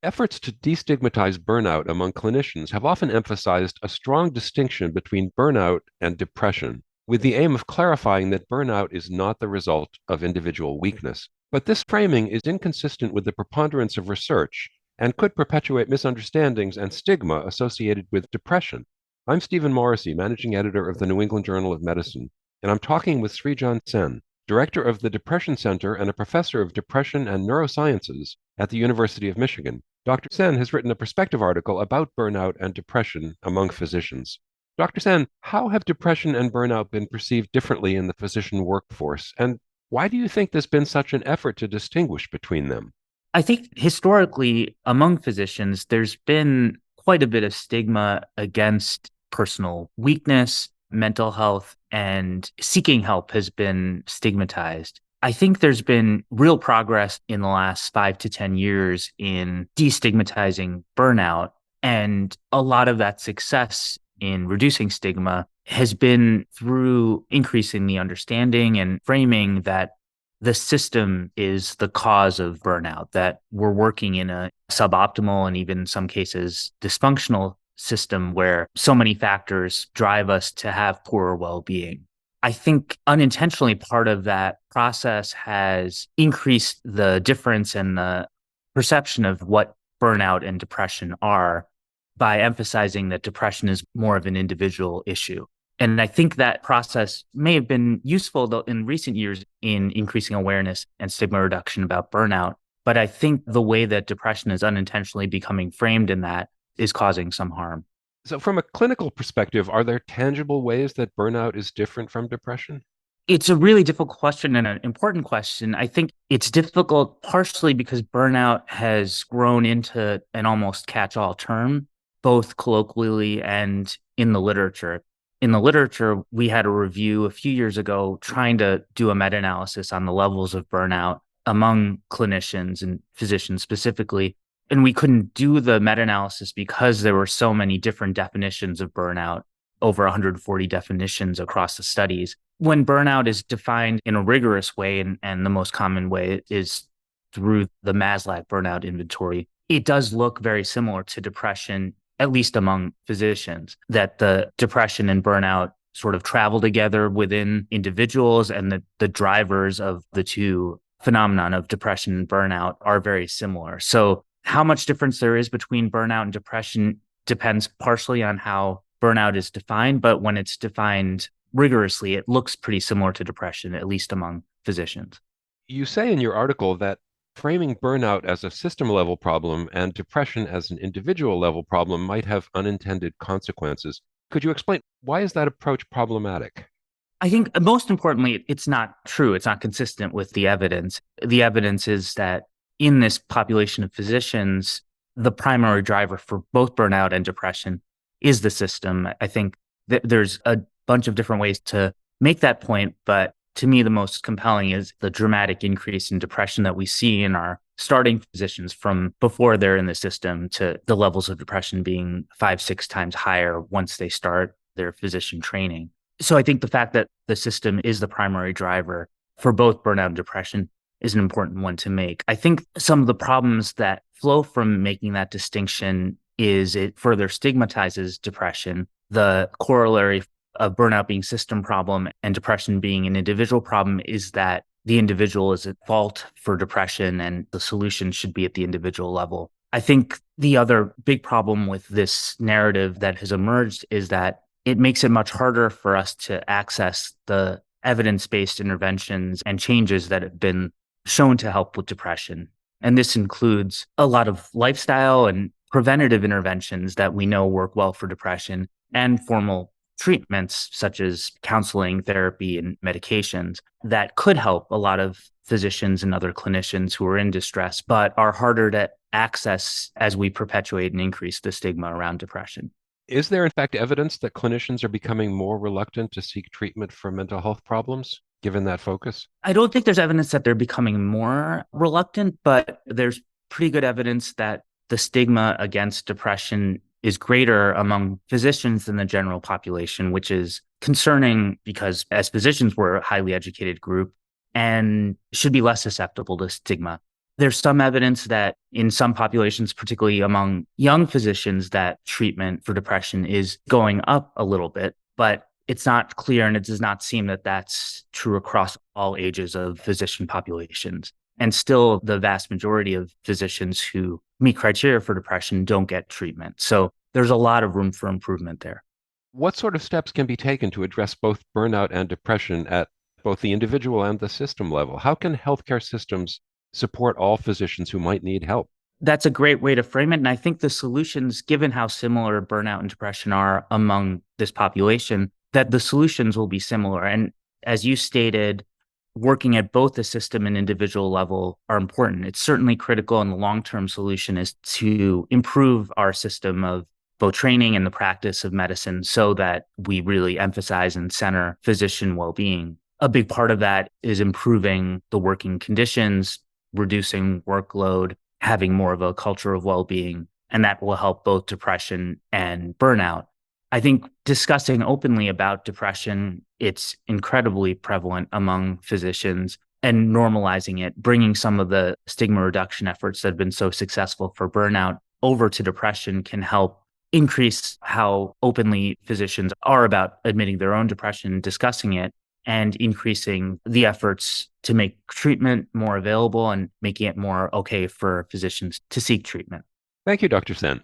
Efforts to destigmatize burnout among clinicians have often emphasized a strong distinction between burnout and depression, with the aim of clarifying that burnout is not the result of individual weakness. But this framing is inconsistent with the preponderance of research and could perpetuate misunderstandings and stigma associated with depression. I'm Stephen Morrissey, managing editor of the New England Journal of Medicine, and I'm talking with Srijan Sen, director of the Depression Center and a professor of depression and neurosciences at the University of Michigan. Dr. Sen has written a perspective article about burnout and depression among physicians. Dr. Sen, how have depression and burnout been perceived differently in the physician workforce, and why do you think there's been such an effort to distinguish between them? I think historically, among physicians, there's been quite a bit of stigma against personal weakness, mental health, and seeking help has been stigmatized. I think there's been real progress in the last 5 to 10 years in destigmatizing burnout. And a lot of that success in reducing stigma has been through increasing the understanding and framing that the system is the cause of burnout, that we're working in a suboptimal and even in some cases dysfunctional system where so many factors drive us to have poorer well-being. I think unintentionally part of that process has increased the difference in the perception of what burnout and depression are by emphasizing that depression is more of an individual issue. And I think that process may have been useful though in recent years in increasing awareness and stigma reduction about burnout. But I think the way that depression is unintentionally becoming framed in that is causing some harm. So, from a clinical perspective, are there tangible ways that burnout is different from depression? It's a really difficult question and an important question. I think it's difficult partially because burnout has grown into an almost catch-all term, both colloquially and in the literature. In the literature, we had a review a few years ago trying to do a meta-analysis on the levels of burnout among clinicians and physicians specifically. And we couldn't do the meta-analysis because there were so many different definitions of burnout, over 140 definitions across the studies. When burnout is defined in a rigorous way, and the most common way is through the Maslach burnout inventory, it does look very similar to depression, at least among physicians, that the depression and burnout sort of travel together within individuals, and that the drivers of the two phenomenon of depression and burnout are very similar. So how much difference there is between burnout and depression depends partially on how burnout is defined, but when it's defined rigorously, it looks pretty similar to depression, at least among physicians. You say in your article that framing burnout as a system level problem and depression as an individual level problem might have unintended consequences. Could you explain why is that approach problematic? I think most importantly, it's not true. It's not consistent with the evidence. The evidence is that in this population of physicians, the primary driver for both burnout and depression is the system. I think that there's a bunch of different ways to make that point, but to me, the most compelling is the dramatic increase in depression that we see in our starting physicians from before they're in the system to the levels of depression being 5, 6 times higher once they start their physician training. So I think the fact that the system is the primary driver for both burnout and depression is an important one to make. I think some of the problems that flow from making that distinction is it further stigmatizes depression. The corollary of burnout being system problem and depression being an individual problem is that the individual is at fault for depression and the solution should be at the individual level. I think the other big problem with this narrative that has emerged is that it makes it much harder for us to access the evidence-based interventions and changes that have been shown to help with depression. And this includes a lot of lifestyle and preventative interventions that we know work well for depression and formal treatments such as counseling, therapy, and medications that could help a lot of physicians and other clinicians who are in distress, but are harder to access as we perpetuate and increase the stigma around depression. Is there, in fact, evidence that clinicians are becoming more reluctant to seek treatment for mental health problems, given that focus? I don't think there's evidence that they're becoming more reluctant, but there's pretty good evidence that the stigma against depression is greater among physicians than the general population, which is concerning because as physicians, we're a highly educated group and should be less susceptible to stigma. There's some evidence that in some populations, particularly among young physicians, that treatment for depression is going up a little bit, but it's not clear and it does not seem that that's true across all ages of physician populations. And still, the vast majority of physicians who meet criteria for depression don't get treatment. So there's a lot of room for improvement there. What sort of steps can be taken to address both burnout and depression at both the individual and the system level? How can healthcare systems support all physicians who might need help? That's a great way to frame it. And I think the solutions, given how similar burnout and depression are among this population, that the solutions will be similar. And as you stated, working at both the system and individual level are important. It's certainly critical, and the long-term solution is to improve our system of both training and the practice of medicine so that we really emphasize and center physician well-being. A big part of that is improving the working conditions, reducing workload, having more of a culture of well-being, and that will help both depression and burnout. I think discussing openly about depression, it's incredibly prevalent among physicians, and normalizing it, bringing some of the stigma reduction efforts that have been so successful for burnout over to depression can help increase how openly physicians are about admitting their own depression, discussing it, and increasing the efforts to make treatment more available and making it more okay for physicians to seek treatment. Thank you, Dr. Sen.